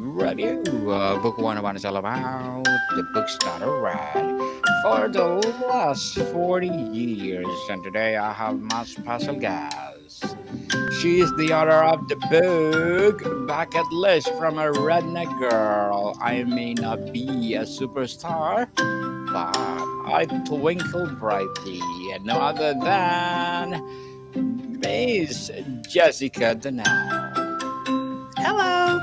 review. Book 101 is all about the books that are read for the last 40 years. And today I have my special guest. She is the author of the book Bucket List from a Redneck Girl. I may not be a superstar, but I twinkle brightly. And no other than Miss Jessica Danel. Hello.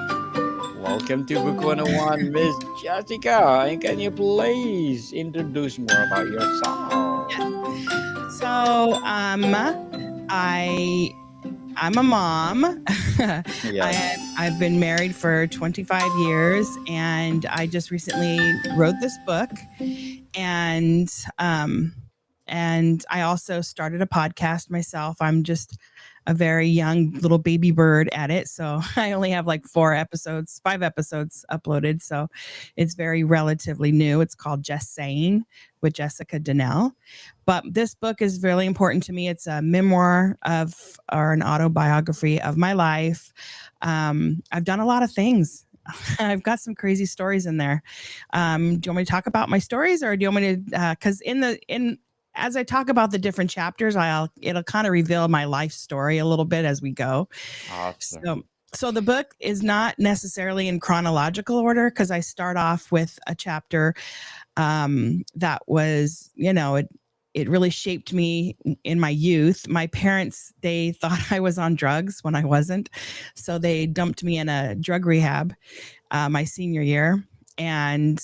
Welcome to Book 101, Miss Jessica. And can you please introduce more about yourself? Yes. So, I'm a mom. Yes. I've been married for 25 years, and I just recently wrote this book, and I also started a podcast myself. I'm just a very young little baby bird at it, so I only have like 5 episodes uploaded, so it's very relatively new. It's called Just Saying with Jessica Danel. But this book is really important to me. It's a memoir of, or an autobiography of my life. I've done a lot of things. I've got some crazy stories in there. Do you want me to talk about my stories, or do you want me to? Because as I talk about the different chapters, it'll kind of reveal my life story a little bit as we go. Awesome. So the book is not necessarily in chronological order, because I start off with a chapter that was, it really shaped me in my youth. My parents, they thought I was on drugs when I wasn't. So they dumped me in a drug rehab my senior year. And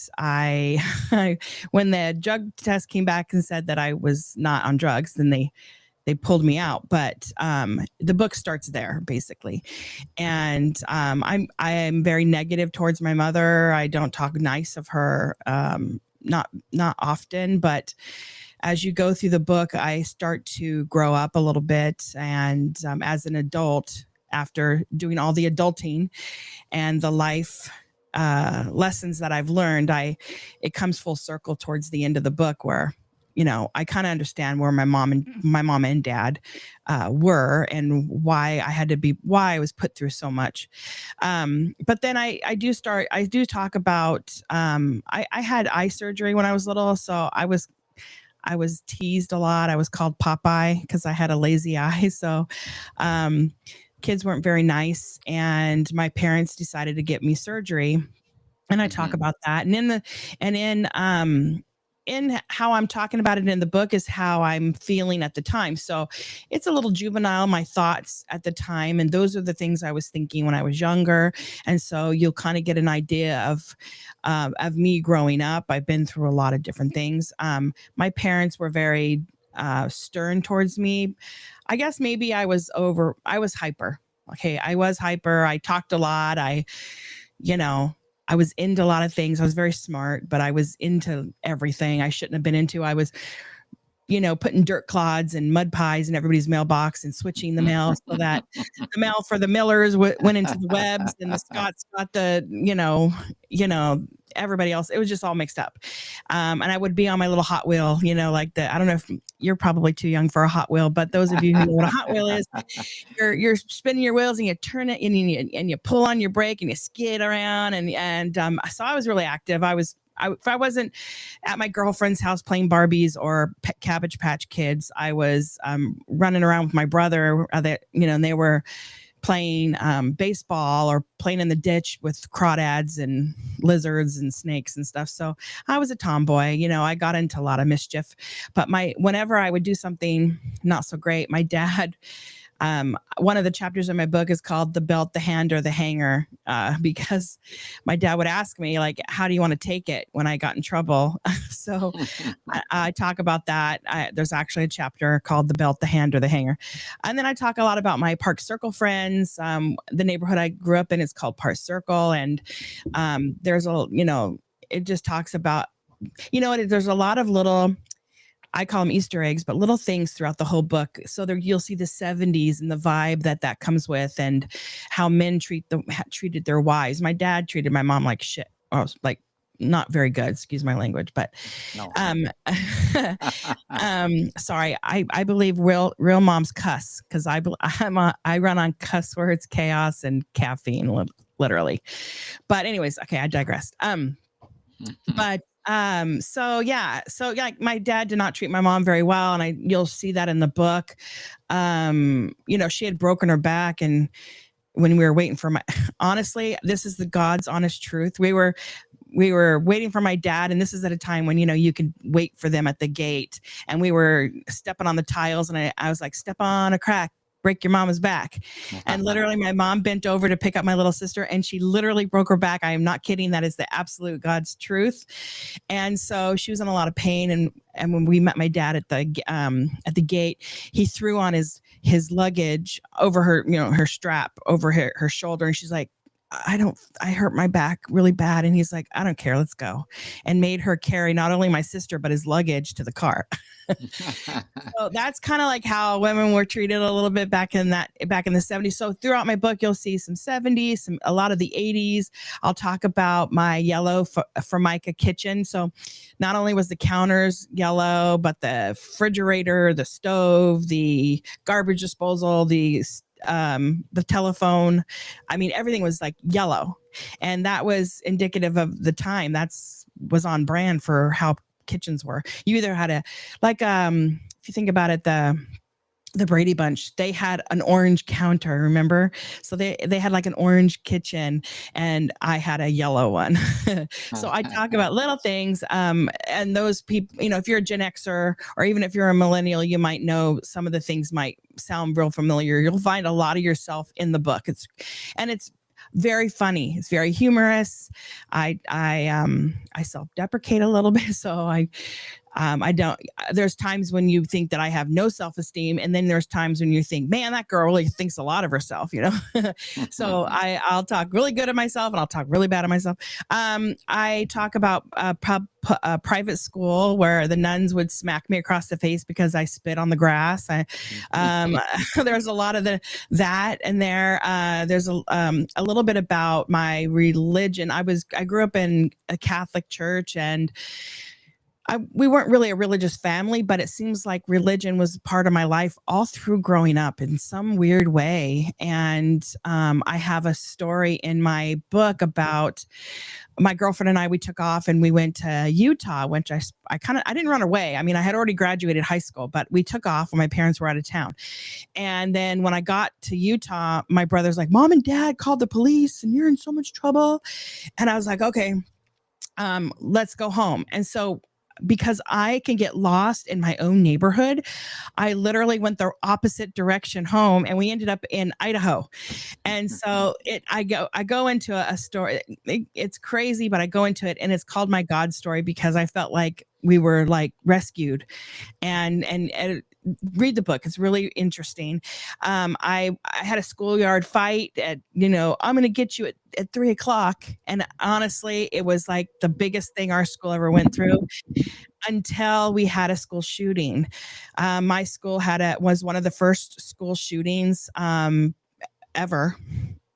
when the drug test came back and said that I was not on drugs, then they pulled me out. But the book starts there, basically. And I am very negative towards my mother. I don't talk nice of her, not often, but as you go through the book, I start to grow up a little bit. And as an adult, after doing all the adulting and the life lessons that I've learned, it comes full circle towards the end of the book, where I kind of understand where my mom and dad were, and why I was put through so much. But then I do talk about, I had eye surgery when I was little. So I was teased a lot. I was called Popeye because I had a lazy eye. So kids weren't very nice. And my parents decided to get me surgery. And I talk about that. And in how I'm talking about it in the book is how I'm feeling at the time. So it's a little juvenile, my thoughts at the time. And those are the things I was thinking when I was younger. And so you'll kind of get an idea of me growing up. I've been through a lot of different things. My parents were very stern towards me. I guess maybe I was hyper. Okay. I was hyper. I talked a lot. I was into a lot of things. I was very smart, but I was into everything I shouldn't have been into. I was, putting dirt clods and mud pies in everybody's mailbox and switching the mail so that the mail for the Millers went into the Webs, and the Scotts got the, everybody else. It was just all mixed up. And I would be on my little Hot Wheel, I don't know if you're probably too young for a Hot Wheel, but those of you who know what a Hot Wheel is, you're spinning your wheels and you turn it and you pull on your brake and you skid around. And so I was really active. If I wasn't at my girlfriend's house playing Barbies or Cabbage Patch Kids, I was running around with my brother, and they were playing baseball or playing in the ditch with crawdads and lizards and snakes and stuff. So I was a tomboy. I got into a lot of mischief. But whenever I would do something not so great, my dad, one of the chapters in my book is called The Belt, the Hand, or the Hanger, because my dad would ask me, like, how do you want to take it when I got in trouble? So I talk about that. There's actually a chapter called The Belt, the Hand, or the Hanger. And then I talk a lot about my Park Circle friends. The neighborhood I grew up in is called Park Circle. And there's it just talks about, there's a lot of little, I call them Easter eggs, but little things throughout the whole book. So there you'll see the 70s and the vibe that comes with, and how men treated their wives. My dad treated my mom like shit, or like not very good, excuse my language, but No. sorry, I believe real moms cuss, because I run on cuss words, chaos, and caffeine. literally. But anyways, okay, I digressed. But so my dad did not treat my mom very well, and you'll see that in the book. She had broken her back, and when we were waiting for my honestly, this is the God's honest truth. We were waiting for my dad, and this is at a time when you could wait for them at the gate, and we were stepping on the tiles, and I was like, step on a crack, break your mama's back. And literally my mom bent over to pick up my little sister, and she literally broke her back. I am not kidding. That is the absolute God's truth. And so she was in a lot of pain, and when we met my dad at the gate, he threw on his luggage over her, her strap over her shoulder, and she's like, I hurt my back really bad. And he's like, I don't care, let's go. And made her carry not only my sister, but his luggage to the car. So that's kind of like how women were treated a little bit back in the 70s. So throughout my book, you'll see some 70s, a lot of the 80s. I'll talk about my yellow Formica kitchen. So not only was the counters yellow, but the refrigerator, the stove, the garbage disposal, the telephone. I mean, everything was like yellow, and that was indicative of the time. Was on brand for how kitchens were. You either had if you think about it, the Brady Bunch, they had an orange counter, remember? So they had like an orange kitchen, and I had a yellow one. So I talk about little things. And those people, if you're a Gen Xer or even if you're a millennial, you might know some of the things might sound real familiar. You'll find a lot of yourself in the book. It's very funny. It's very humorous. I self-deprecate a little bit. So I don't, there's times when you think that I have no self-esteem. And then there's times when you think, man, that girl really thinks a lot of herself, So I'll talk really good of myself, and I'll talk really bad of myself. I talk about private school where the nuns would smack me across the face because I spit on the grass. There's a lot of that in there. There's a little bit about my religion. I grew up in a Catholic church, and we weren't really a religious family, but it seems like religion was part of my life all through growing up in some weird way. And I have a story in my book about my girlfriend and I. We took off and we went to Utah, which I didn't run away. I mean, I had already graduated high school, but we took off when my parents were out of town. And then when I got to Utah, my brother's like, Mom and Dad called the police and you're in so much trouble. And I was like, okay, let's go home. And so because I can get lost in my own neighborhood, I literally went the opposite direction home, and we ended up in Idaho. And so I go into a story. It's crazy, but I go into it, and it's called My God Story because I felt like we were like rescued. And read the book. It's really interesting. I had a schoolyard fight at, I'm going to get you at 3:00. And honestly, it was like the biggest thing our school ever went through until we had a school shooting. My school was one of the first school shootings ever.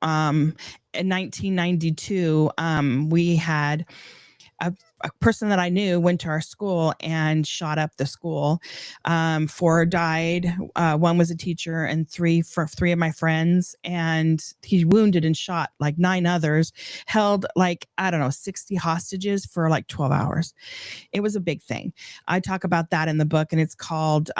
In 1992, we had a person that I knew went to our school and shot up the school. 4 died. One was a teacher, and 3 of my friends. And he wounded and shot like 9 others, held 60 hostages for 12 hours. It was a big thing. I talk about that in the book, and it's called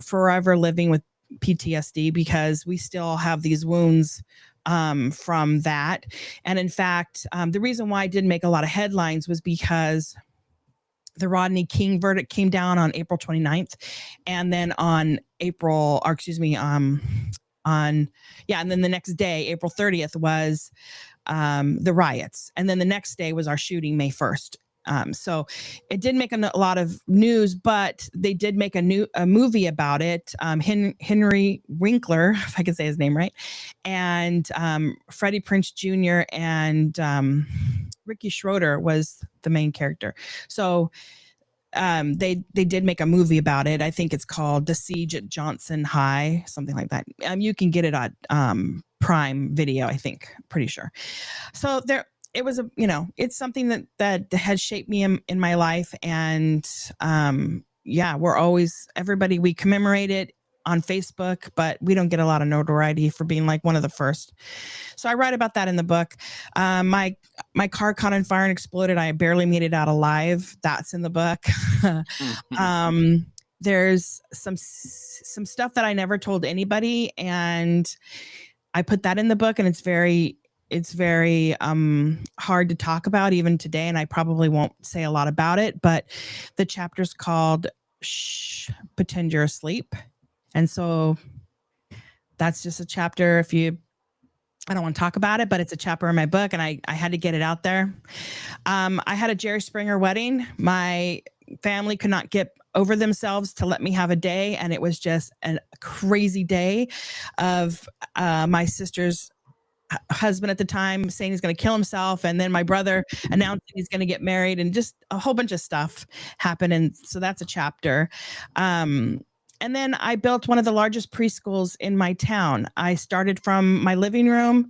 Forever Living with PTSD, because we still have these wounds from that. And in fact, the reason why I didn't make a lot of headlines was because the Rodney King verdict came down on April 29th. And then and then the next day, April 30th, was the riots. And then the next day was our shooting, May 1st. So it didn't make a lot of news, but they did make a movie about it. Henry Winkler, if I can say his name right, and Freddie Prinze Jr. and Ricky Schroeder was the main character. So they did make a movie about it. I think it's called The Siege at Johnson High, something like that. You can get it on Prime Video, I think, pretty sure. So it was it's something that has shaped me in my life. And we commemorate it on Facebook, but we don't get a lot of notoriety for being like one of the first. So I write about that in the book. My car caught on fire and exploded. I barely made it out alive. That's in the book. There's some stuff that I never told anybody, and I put that in the book, and it's very hard to talk about even today, and I probably won't say a lot about it, but the chapter's called Shh, Pretend You're Asleep. And so that's just a chapter. I don't want to talk about it, but it's a chapter in my book, and I had to get it out there. I had a Jerry Springer wedding. My family could not get over themselves to let me have a day, and it was just a crazy day of my sister's husband at the time saying he's going to kill himself, and then my brother announcing he's going to get married, and just a whole bunch of stuff happened. And so that's a chapter. And then I built one of the largest preschools in my town. I started from my living room.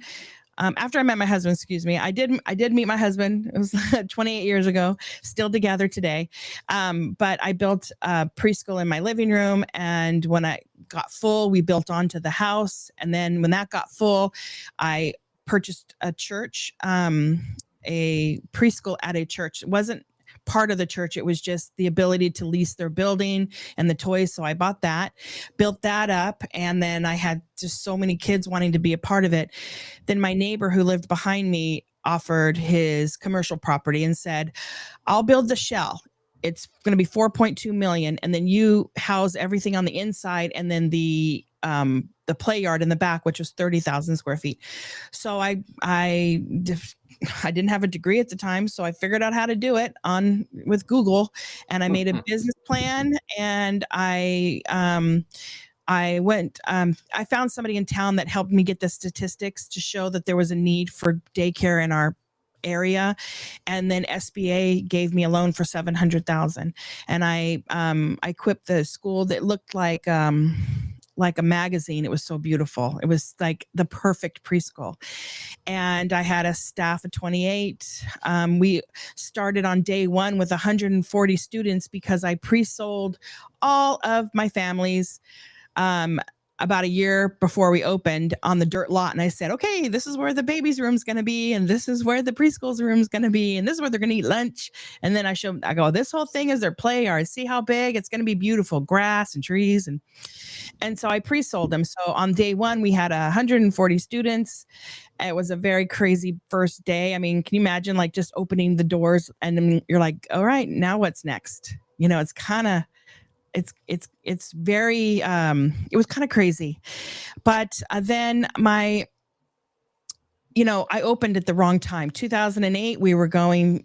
After I met my husband, excuse me, I did meet my husband. It was 28 years ago, still together today. But I built a preschool in my living room, and when I got full, we built onto the house. And then when that got full, I purchased a church, a preschool at a church. It wasn't part of the church. It was just the ability to lease their building and the toys. So I bought that, built that up, and then I had just so many kids wanting to be a part of it. Then my neighbor who lived behind me offered his commercial property and said, I'll build the shell. It's going to be 4.2 million. And then you house everything on the inside, and then the play yard in the back, which was 30,000 square feet. So I didn't have a degree at the time, so I figured out how to do it with Google, and I made a business plan, and I found somebody in town that helped me get the statistics to show that there was a need for daycare in our area, and then SBA gave me a loan for $700,000, and I equipped the school that looked like a magazine. It was so beautiful. It was like the perfect preschool. And I had a staff of 28. We started on day one with 140 students because I pre-sold all of my families about a year before we opened on the dirt lot. And I said, okay, this is where the baby's room's going to be, and this is where the preschool's room's going to be, and this is where they're going to eat lunch. And then I go, this whole thing is their play yard. See how big? It's going to be beautiful, grass and trees. And so I pre-sold them. So on day one, we had 140 students. It was a very crazy first day. I mean, can you imagine like just opening the doors and then you're like, all right, now what's next? You know, it's kind of, it's very, it was kind of crazy. But then I opened at the wrong time. 2008, we were going,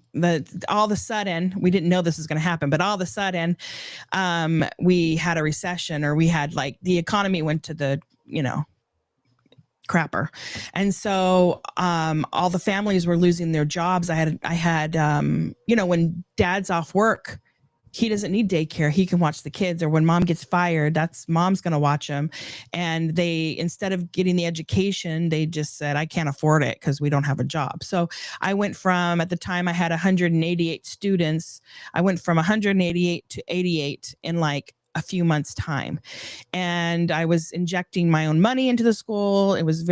all of a sudden, we didn't know this was going to happen, but all of a sudden, we had a recession, or we had like the economy went to the, crapper. And so, all the families were losing their jobs. I had, when dad's off work, he doesn't need daycare. He can watch the kids. Or when mom gets fired, that's mom's going to watch them. And they, instead of getting the education, they just said, I can't afford it because we don't have a job. So I went from, at the time I had 188 students. I went from 188 to 88 in like a few months time. And I was injecting my own money into the school. It was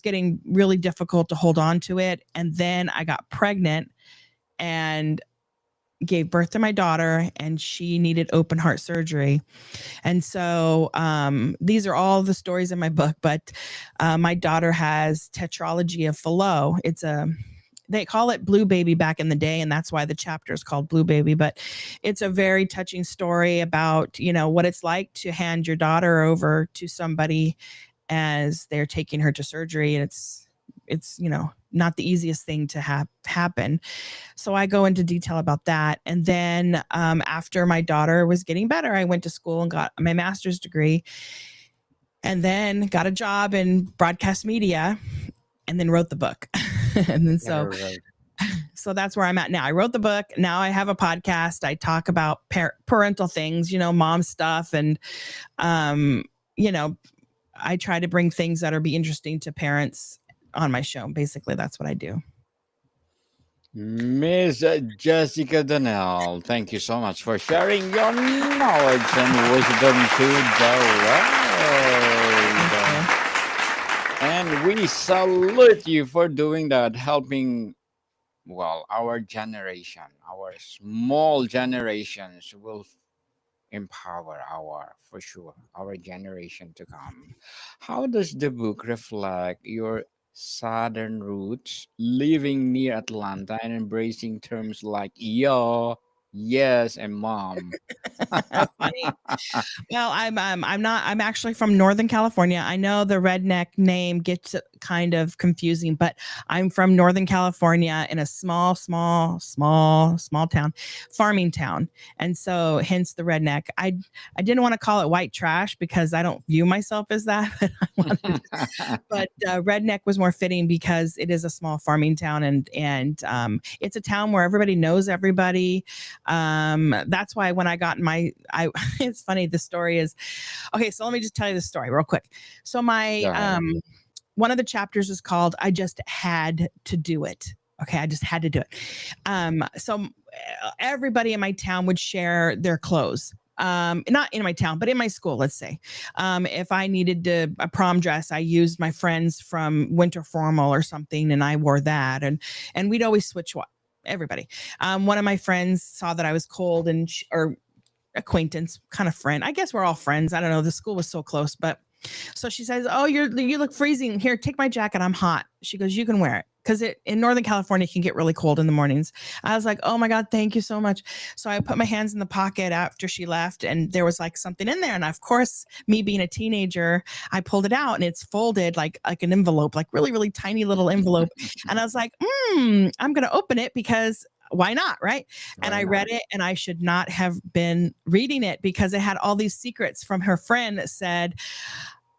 getting really difficult to hold on to it. And then I got pregnant and gave birth to my daughter, and she needed open heart surgery. And so these are all the stories in my book, but my daughter has tetralogy of Fallot. They call it Blue Baby back in the day, and that's why the chapter is called Blue Baby. But it's a very touching story about, what it's like to hand your daughter over to somebody as they're taking her to surgery. And it's not the easiest thing to happen. So I go into detail about that. And then after my daughter was getting better, I went to school and got my master's degree, and then got a job in broadcast media, and then wrote the book. And then so that's where I'm at now. I wrote the book. Now I have a podcast. I talk about parental things, mom stuff. And, I try to bring things that are be interesting to parents on my show. Basically, that's what I do. Miss Jessica Danel, thank you so much for sharing your knowledge and wisdom to the Thank world. you. And we salute you for doing that, helping, well, our generation, our small generations will empower our, for sure, our generation to come. How does the book reflect your southern roots, living near Atlanta and embracing terms like yo, yes, and mom? Funny. Well, I'm not. I'm actually from Northern California. I know the redneck name gets kind of confusing, but I'm from Northern California in a small town, farming town, and so hence the redneck. I didn't want to call it white trash because I don't view myself as that, but I wanted, but redneck was more fitting because it is a small farming town, and it's a town where everybody knows everybody. That's why when I got in my, I it's funny. The story is okay. So let me just tell you the story real quick. So my Go ahead. one of the chapters is called "I Just Had to Do It." Okay, I just had to do it. So everybody in my town would share their clothes. Not in my town, but in my school, let's say. If I needed a prom dress, I used my friends from Winter Formal or something, and I wore that. And we'd always switch what everybody. One of my friends saw that I was cold and or acquaintance kind of friend. I guess we're all friends. I don't know. The school was so close, but so she says, "Oh, you look freezing. Here, take my jacket. I'm hot." She goes, "You can wear it." Because it in Northern California it can get really cold in the mornings. I was like, "Oh my God, thank you so much." So I put my hands in the pocket after she left, and there was like something in there. And of course, me being a teenager, I pulled it out, and it's folded like an envelope, like really really tiny little envelope. And I was like, I'm gonna open it because why not, right? And Why I not? read it, and I should not have been reading it because it had all these secrets from her friend that said,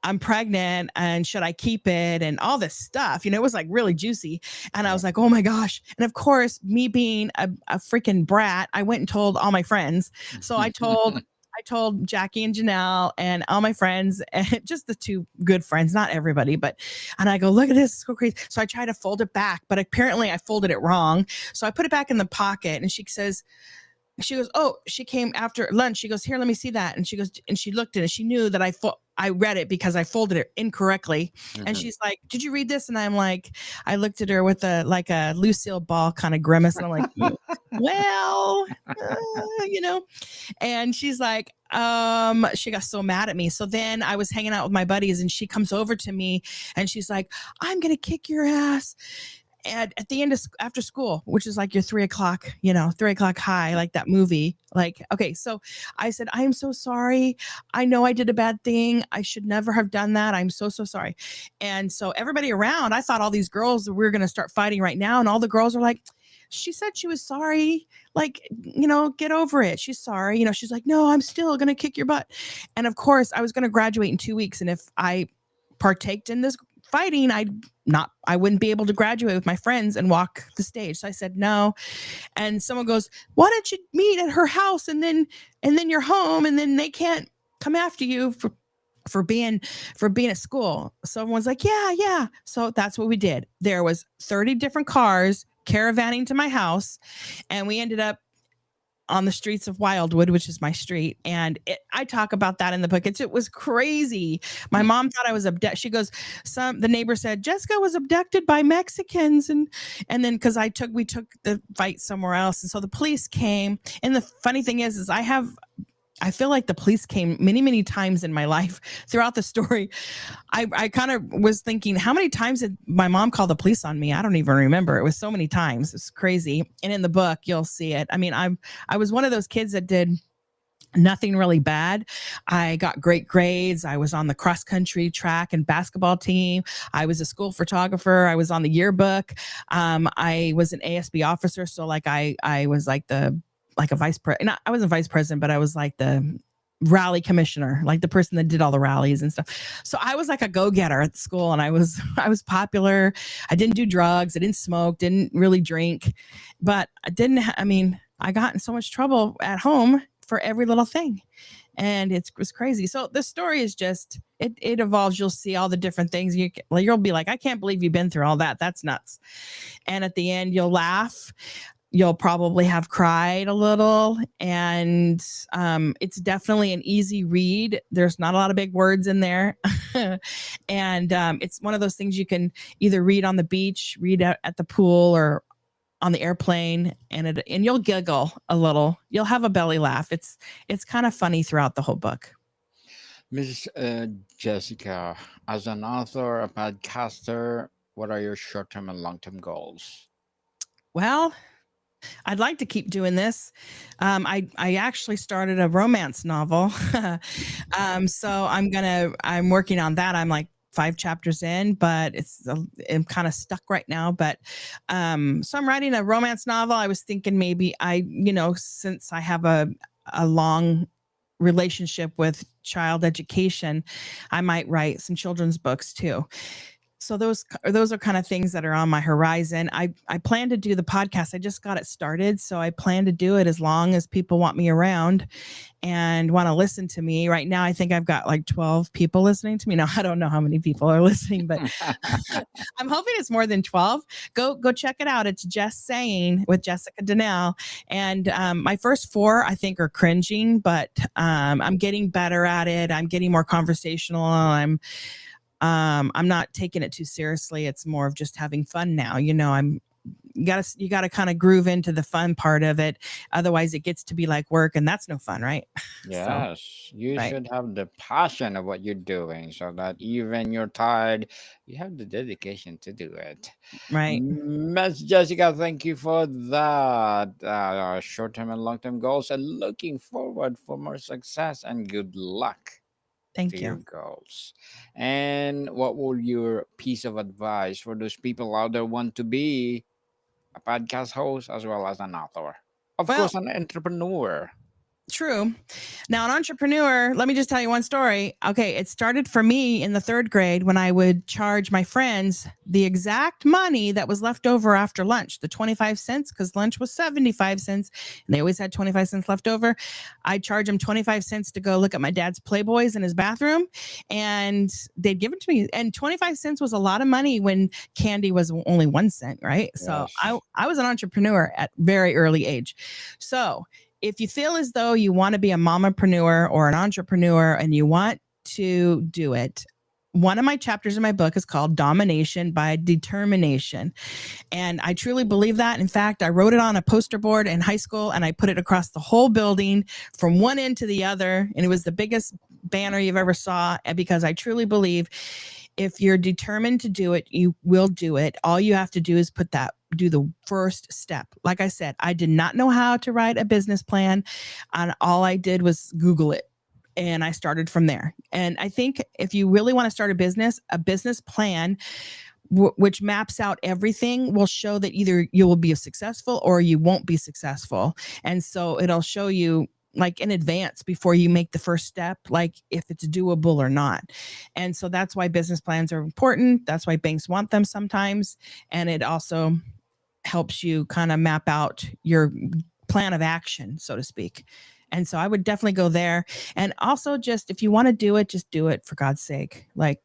"I'm pregnant and should I keep it?" and all this stuff. It was like really juicy. And I Yeah. was like, oh my gosh. And of course, me being a freaking brat, I went and told all my friends. So I told Jackie and Janelle and all my friends, and just the two good friends, not everybody, but and I go, look at this, it's so crazy. So I try to fold it back, but apparently I folded it wrong. So I put it back in the pocket, and she goes, "Oh," she came after lunch. She goes, "Here, let me see that." And she goes, and she looked at it. She knew that I read it because I folded it incorrectly. And Mhm. she's like, "Did you read this?" And I'm like, I looked at her with a like a Lucille Ball kind of grimace, and I'm like, well, you know. And she's like, she got so mad at me. So then I was hanging out with my buddies, and she comes over to me, and she's like, "I'm gonna kick your ass." And at the end of after school, which is like your 3 o'clock, 3 o'clock high, like that movie. Like, okay, so I said, "I am so sorry. I know I did a bad thing. I should never have done that. I'm so, so sorry." And so everybody around, I thought all these girls, we were going to start fighting right now. And all the girls are like, "She said she was sorry. Like, get over it. She's sorry." She's like, "No, I'm still going to kick your butt." And of course, I was going to graduate in 2 weeks. And if I partaked in this fighting, I wouldn't be able to graduate with my friends and walk the stage. So I said no. And someone goes, "Why don't you meet at her house and then you're home and then they can't come after you for being at school?" So everyone's like, "Yeah, yeah." So that's what we did. There was 30 different cars caravanning to my house, and we ended up on the streets of Wildwood, which is my street. And I talk about that in the book. It was crazy. My mom thought I was abducted. She goes, the neighbor said Jessica was abducted by Mexicans. And then because we took the fight somewhere else. And so the police came. And the funny thing is I feel like the police came many, many times in my life throughout the story. I kind of was thinking, how many times did my mom call the police on me? I don't even remember. It was so many times. It's crazy. And in the book, you'll see it. I mean, I was one of those kids that did nothing really bad. I got great grades. I was on the cross country track and basketball team. I was a school photographer. I was on the yearbook. I was an ASB officer. So like I was like a vice president. I wasn't vice president, but I was like the rally commissioner, like the person that did all the rallies and stuff. So I was like a go-getter at school, and I was I was popular. I didn't do drugs. I didn't smoke, didn't really drink, but I didn't I mean, I got in so much trouble at home for every little thing. and it was crazy. So the story is just it evolves. You'll see all the different things. You'll be like, I can't believe you've been through all that. That's nuts. And at the end, you'll laugh. You'll probably have cried a little, and it's definitely an easy read. There's not a lot of big words in there, and it's one of those things you can either read on the beach, read at the pool, or on the airplane, and you'll giggle a little. You'll have a belly laugh. It's kind of funny throughout the whole book. Miss Jessica, as an author, a podcaster, what are your short-term and long-term goals? Well, I'd like to keep doing this. I actually started a romance novel, so I'm working on that. I'm like 5 chapters in, but I'm kind of stuck right now. But so I'm writing a romance novel. I was thinking maybe since I have a long relationship with child education, I might write some children's books too. So those are kind of things that are on my horizon. I plan to do the podcast. I just got it started, so I plan to do it as long as people want me around and want to listen to me. Right now, I think I've got like 12 people listening to me. Now I don't know how many people are listening, but I'm hoping it's more than 12. Go check it out. It's Just Saying with Jessica Danel, and my first 4 I think are cringing, but I'm getting better at it. I'm getting more conversational. I'm not taking it too seriously. It's more of just having fun now. You gotta kind of groove into the fun part of it. Otherwise it gets to be like work, and that's no fun, right? So, Yes, you right, should have the passion of what you're doing so that even you're tired, you have the dedication to do it. right. Miss Jessica, thank you for that short-term and long-term goals, and looking forward for more success and good luck to Thank your you. goals. And what would your piece of advice for those people out there want to be a podcast host as well as an author? Of Well, course, an entrepreneur. true. Now, an entrepreneur, let me just tell you one story. Okay, it started for me in the 3rd grade when I would charge my friends the exact money that was left over after lunch, the 25 cents, because lunch was 75 cents and they always had 25 cents left over. I'd charge them 25 cents to go look at my dad's Playboys in his bathroom, and they'd give it to me. And 25 cents was a lot of money when candy was only 1 cent, right? So I, Yes. I was an entrepreneur at very early age. So if you feel as though you want to be a mamapreneur or an entrepreneur and you want to do it, one of my chapters in my book is called Domination by Determination. And I truly believe that. In fact, I wrote it on a poster board in high school and I put it across the whole building from one end to the other. And it was the biggest banner you've ever saw, because I truly believe if you're determined to do it, you will do it. All you have to do is do the first step. Like I said, I did not know how to write a business plan, and all I did was Google it. And I started from there. And I think if you really want to start a business plan, which maps out everything, will show that either you will be successful or you won't be successful. And so it'll show you like in advance before you make the first step, like if it's doable or not. And so that's why business plans are important. That's why banks want them sometimes. And it also helps you kind of map out your plan of action, so to speak. And so I would definitely go there. And also, just if you want to do it, just do it for God's sake. Like,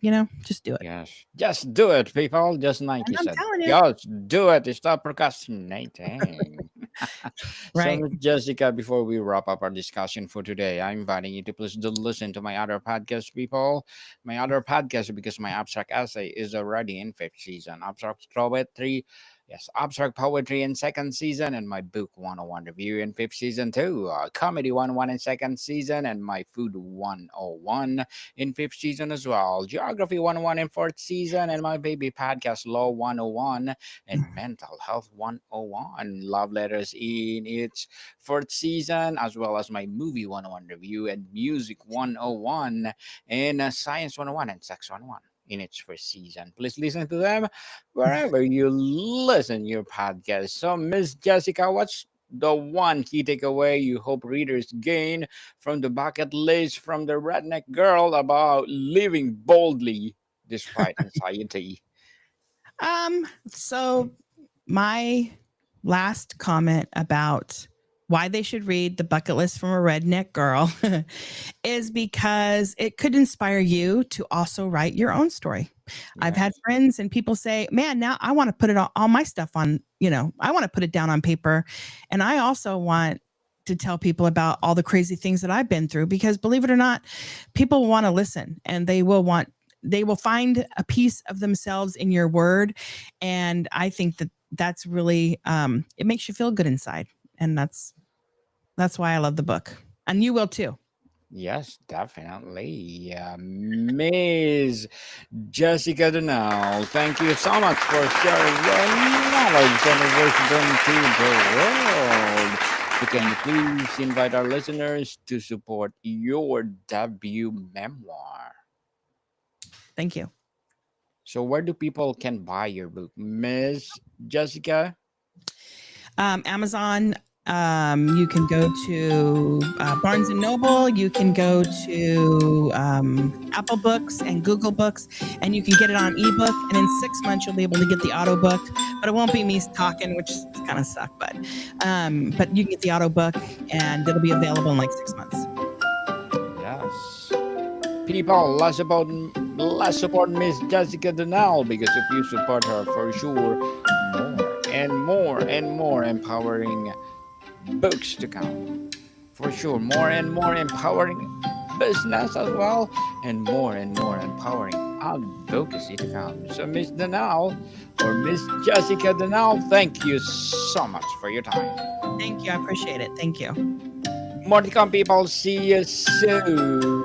just do it. Yes. Just do it, people. Just And Nike I'm said. telling you, Just do it. Stop procrastinating. So, right? Miss Jessica, before we wrap up our discussion for today, I'm inviting you to please do listen to my other podcast, people. My other podcast, because my abstract essay is already in 5th season. Abstract poetry, yes, abstract poetry in 2nd season, and my book 101 review in 5th season too. Comedy 101 in 2nd season, and my food 101 in 5th season as well. Geography 101 in 4th season, and my baby podcast Law 101 and Mental Health 101. Love letters in its 4th season, as well as my movie 101 review and music 101 and science 101 and sex 101 in its 1st season. Please listen to them wherever you listen your podcast. So, Miss Jessica, what's the one key takeaway you hope readers gain from the bucket list from the redneck girl about living boldly despite anxiety? So my last comment about why they should read The Bucket List from a Redneck Girl is because it could inspire you to also write your own story. I've had Yes. friends and people say, man, now I want to put it all my stuff on, I want to put it down on paper. And I also want to tell people about all the crazy things that I've been through because believe it or not, people want to listen and they will find a piece of themselves in your word. And I think that that's really, it makes you feel good inside. And that's why I love the book. And you will too. Yes, definitely. Miss Jessica Danel, thank you so much for sharing your knowledge and wisdom to the world. So can you please invite our listeners to support your debut memoir? Thank you. So where do people can buy your book, Miss Jessica? Amazon. You can go to Barnes and Noble. You can go to Apple Books and Google Books, and you can get it on ebook. And in 6 months, you'll be able to get the auto book, but it won't be me talking, which kind of suck. But you can get the auto book, and it'll be available in like 6 months. Yes. People, let's support Miss Jessica Danel because if you support her, for sure, more empowering books to come. For sure, more and more empowering business as well, and more empowering advocacy to come. So, Miss Danel or Miss Jessica Danel, thank you so much for your time. Thank you. I appreciate it. Thank you. More to come, people. See you soon.